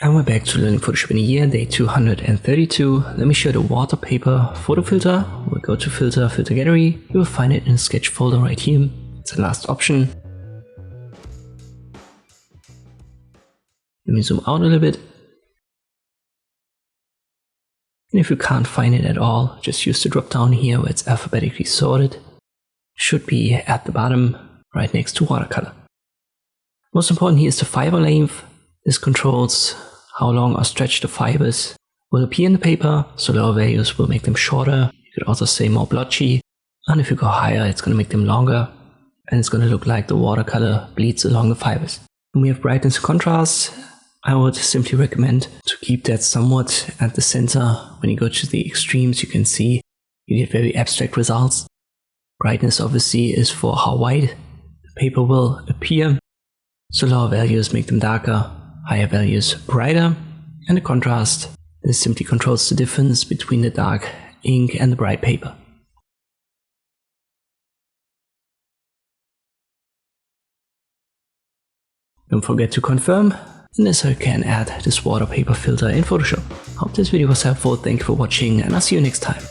And we're back to learning Photoshop in a year, day 232. Let me show you the water paper photo filter. We'll go to filter, filter gallery. You will find it in the sketch folder right here. It's the last option. Let me zoom out a little bit. And if you can't find it at all, just use the drop down here where it's alphabetically sorted. Should be at the bottom, right next to watercolor. Most important here is the fiber length. This controls how long or stretched the fibers will appear in the paper, so lower values will make them shorter. You could also say more blotchy, and if you go higher, it's going to make them longer, and it's going to look like the watercolor bleeds along the fibers. When we have brightness and contrast, I would simply recommend to keep that somewhat at the center. When you go to the extremes, you can see you get very abstract results. Brightness obviously is for how white the paper will appear, so lower values make them darker, higher values brighter, and the contrast, this simply controls the difference between the dark ink and the bright paper. Don't forget to confirm, and this I can add this water paper filter in Photoshop. Hope this video was helpful, thank you for watching, and I'll see you next time.